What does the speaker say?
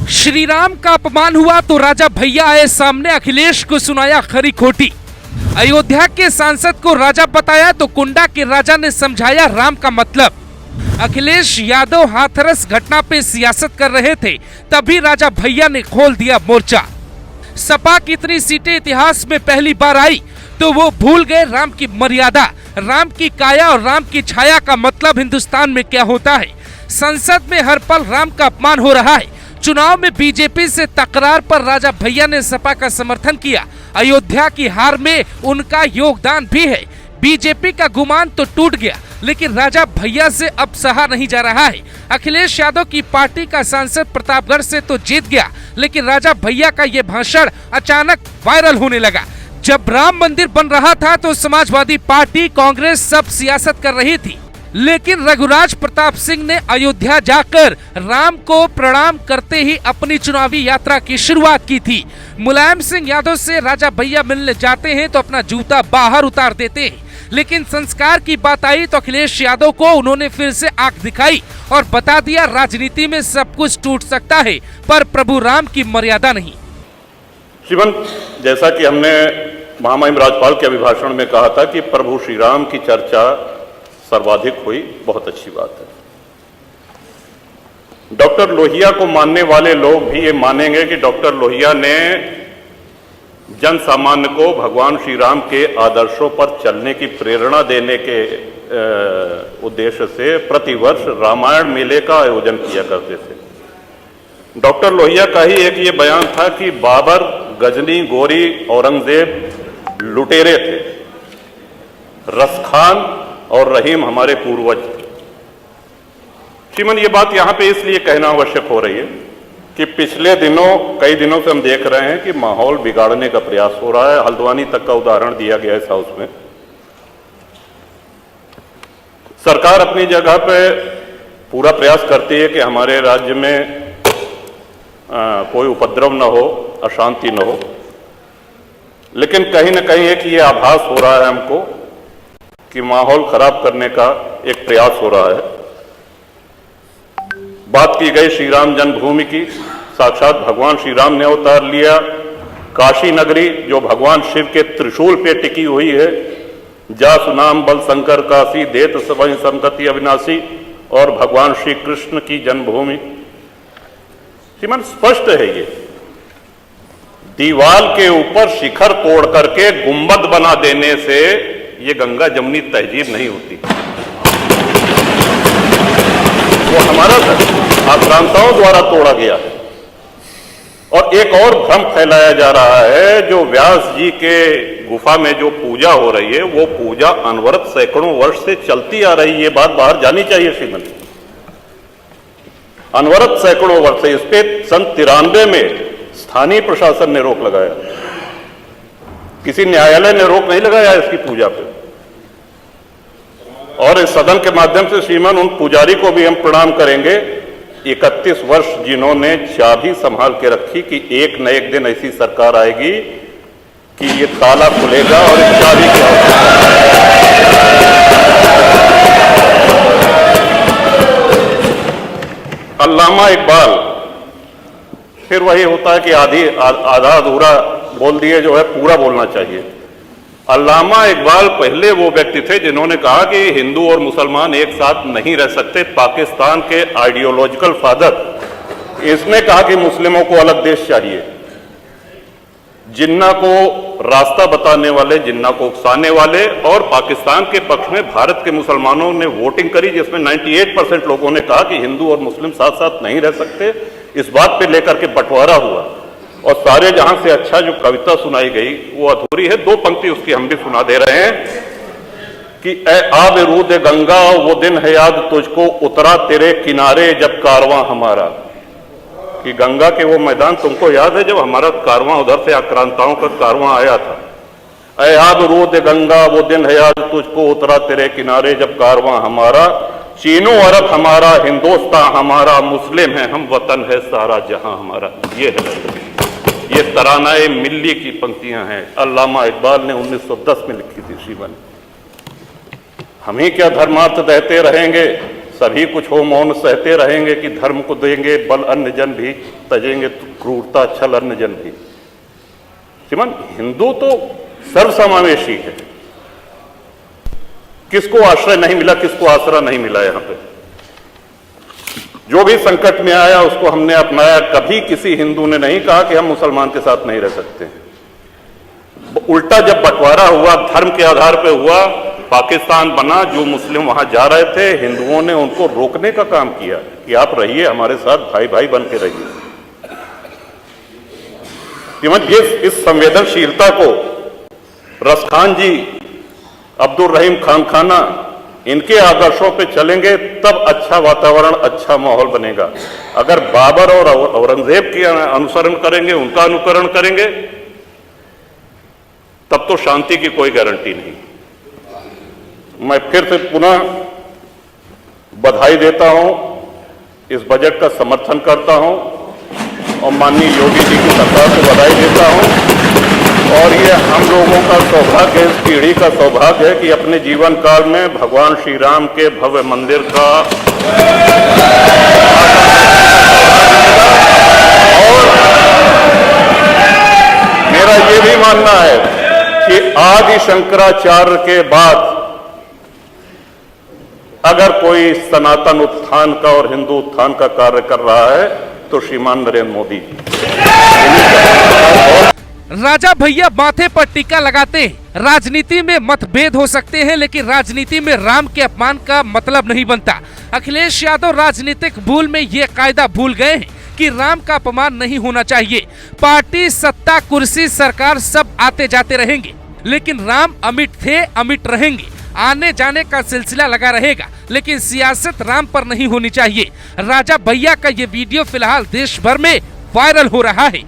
श्री राम का अपमान हुआ तो राजा भैया आए सामने, अखिलेश को सुनाया खरी खोटी। अयोध्या के सांसद को राजा बताया तो कुंडा के राजा ने समझाया राम का मतलब। अखिलेश यादव हाथरस घटना पे सियासत कर रहे थे, तभी राजा भैया ने खोल दिया मोर्चा। सपा कितनी सीटें इतिहास में पहली बार आई तो वो भूल गए राम की मर्यादा, राम की काया और राम की छाया का मतलब हिंदुस्तान में क्या होता है। संसद में हर पल राम का अपमान हो रहा है। चुनाव में बीजेपी से तकरार पर राजा भैया ने सपा का समर्थन किया। अयोध्या की हार में उनका योगदान भी है। बीजेपी का गुमान तो टूट गया, लेकिन राजा भैया से अब सहा नहीं जा रहा है। अखिलेश यादव की पार्टी का सांसद प्रतापगढ़ से तो जीत गया, लेकिन राजा भैया का ये भाषण अचानक वायरल होने लगा। जब राम मंदिर बन रहा था तो समाजवादी पार्टी, कांग्रेस सब सियासत कर रही थी, लेकिन रघुराज प्रताप सिंह ने अयोध्या जाकर राम को प्रणाम करते ही अपनी चुनावी यात्रा की शुरुआत की थी। मुलायम सिंह यादव से राजा भैया मिलने जाते हैं तो अपना जूता बाहर उतार देते हैं, लेकिन संस्कार की बात आई तो अखिलेश यादव को उन्होंने फिर से आंख दिखाई और बता दिया राजनीति में सब कुछ टूट सकता है, पर प्रभु राम की मर्यादा नहीं। श्रीमान, जैसा कि हमने महामहिम राज्यपाल के अभिभाषण में कहा था कि प्रभु श्री राम की चर्चा सर्वाधिक हुई, बहुत अच्छी बात है। डॉक्टर लोहिया को मानने वाले लोग भी ये मानेंगे कि डॉक्टर लोहिया ने जन सामान्य को भगवान श्री राम के आदर्शों पर चलने की प्रेरणा देने के उद्देश्य से प्रतिवर्ष रामायण मेले का आयोजन किया करते थे। डॉक्टर लोहिया का ही एक ये बयान था कि बाबर, गजनी, गोरी, औरंगजेब लुटेरे थे, रसखान और रहीम हमारे पूर्वज थे। श्रीमान, ये बात यहां पे इसलिए कहना आवश्यक हो रही है कि पिछले दिनों, कई दिनों से हम देख रहे हैं कि माहौल बिगाड़ने का प्रयास हो रहा है। हल्द्वानी तक का उदाहरण दिया गया इस हाउस में। सरकार अपनी जगह पे पूरा प्रयास करती है कि हमारे राज्य में कोई उपद्रव न हो, अशांति न हो, लेकिन कहीं न कहीं एक ये आभास हो रहा है हमको कि माहौल खराब करने का एक प्रयास हो रहा है। बात की गई श्री राम जन्मभूमि की, साक्षात भगवान श्री राम ने अवतार लिया। काशी नगरी जो भगवान शिव के त्रिशूल पे टिकी हुई है, जा सुनाम बल शंकर काशी, देत सबहि संगति अविनाशी, और भगवान श्री कृष्ण की जन्मभूमि। श्रीमान, स्पष्ट है ये दीवाल के ऊपर शिखर तोड़ करके गुंबद बना देने से ये गंगा जमुनी तहजीब नहीं होती। वो हमारा आक्रांताओं द्वारा तोड़ा गया है। और एक और भ्रम फैलाया जा रहा है, जो व्यास जी के गुफा में जो पूजा हो रही है, वो पूजा अनवरत सैकड़ों वर्ष से चलती आ रही है। ये बात बाहर जानी चाहिए श्रीमन। अनवरत सैकड़ों वर्ष से, इस पे सन 93 में स्थानीय प्रशासन ने रोक लगाया, किसी न्यायालय ने रोक नहीं लगाया इसकी पूजा पे। और इस सदन के माध्यम से श्रीमान उन पुजारी को भी हम प्रणाम करेंगे, 31 वर्ष जिन्होंने चाबी संभाल के रखी कि एक न एक दिन ऐसी सरकार आएगी कि ये ताला खुलेगा और इस चाबी की अल्लामा इकबाल, फिर वही होता है कि आधा अधूरा बोल दिए जो है पूरा बोलना चाहिए। अल्लामा इकबाल पहले वो व्यक्ति थे जिन्होंने कहा कि हिंदू और मुसलमान एक साथ नहीं रह सकते। पाकिस्तान के आइडियोलॉजिकल फादर, इसने कहा कि मुस्लिमों को अलग देश चाहिए। जिन्ना को रास्ता बताने वाले, जिन्ना को उकसाने वाले, और पाकिस्तान के पक्ष में भारत के मुसलमानों ने वोटिंग करी, जिसमें 98% लोगों ने कहा कि हिंदू और मुस्लिम साथ साथ नहीं रह सकते। इस बात पे लेकर के बंटवारा हुआ और सारे जहां से अच्छा जो कविता सुनाई गई वो अधूरी है। 2 पंक्ति उसकी हम भी सुना दे रहे हैं कि ए आब रूद गंगा, वो दिन है याद तुझको, उतरा तेरे किनारे जब कारवां हमारा। कि गंगा के वो मैदान तुमको याद है जब हमारा कारवां उधर से आक्रांताओं का कारवां आया था। ए आब रूद गंगा, वो दिन है याद तुझको, उतरा तेरे किनारे जब कारवां हमारा। चीनो अरब हमारा, हिंदुस्तान हमारा, मुस्लिम है हम, वतन है सारा जहां हमारा। ये है, ये तरानाए मिल्ली की पंक्तियां हैं, अल्लामा इकबाल ने 1910 में लिखी थी। श्रीमान, हम ही क्या धर्मार्थ देते रहेंगे, सभी कुछ हो मौन सहते रहेंगे कि धर्म को देंगे बल अन्य जन भी तजेंगे क्रूरता छल अन्य जन भी। श्रीमान, हिंदू तो सर्वसमावेशी है। किसको आश्रय नहीं मिला, किसको आसरा नहीं मिला? यहां पे जो भी संकट में आया उसको हमने अपनाया। कभी किसी हिंदू ने नहीं कहा कि हम मुसलमान के साथ नहीं रह सकते। उल्टा जब बंटवारा हुआ, धर्म के आधार पर हुआ, पाकिस्तान बना, जो मुस्लिम वहां जा रहे थे, हिंदुओं ने उनको रोकने का काम किया कि आप रहिए हमारे साथ, भाई भाई बन के रहिए। इस संवेदनशीलता को रसखान जी, अब्दुल रहीम खान खाना, इनके आदर्शों पे चलेंगे तब अच्छा वातावरण, अच्छा माहौल बनेगा। अगर बाबर और औरंगजेब के अनुसरण करेंगे, उनका अनुकरण करेंगे, तब तो शांति की कोई गारंटी नहीं। मैं फिर से पुनः बधाई देता हूं, इस बजट का समर्थन करता हूं और माननीय योगी जी की सरकार को बधाई देता हूं। और ये हम लोगों का सौभाग्य, इस पीढ़ी का सौभाग्य है कि अपने जीवन काल में भगवान श्री राम के भव्य मंदिर का और मेरा ये भी मानना है कि आदि शंकराचार्य के बाद अगर कोई सनातन उत्थान का और हिंदू उत्थान का कार्य कर रहा है तो श्रीमान नरेंद्र मोदी जी। राजा भैया माथे पर टीका लगाते हैं। राजनीति में मतभेद हो सकते हैं, लेकिन राजनीति में राम के अपमान का मतलब नहीं बनता। अखिलेश यादव राजनीतिक भूल में ये कायदा भूल गए हैं कि राम का अपमान नहीं होना चाहिए। पार्टी, सत्ता, कुर्सी, सरकार सब आते जाते रहेंगे, लेकिन राम अमिट थे, अमिट रहेंगे। आने जाने का सिलसिला लगा रहेगा, लेकिन सियासत राम पर नहीं होनी चाहिए। राजा भैया का ये वीडियो फिलहाल देश भर में वायरल हो रहा है।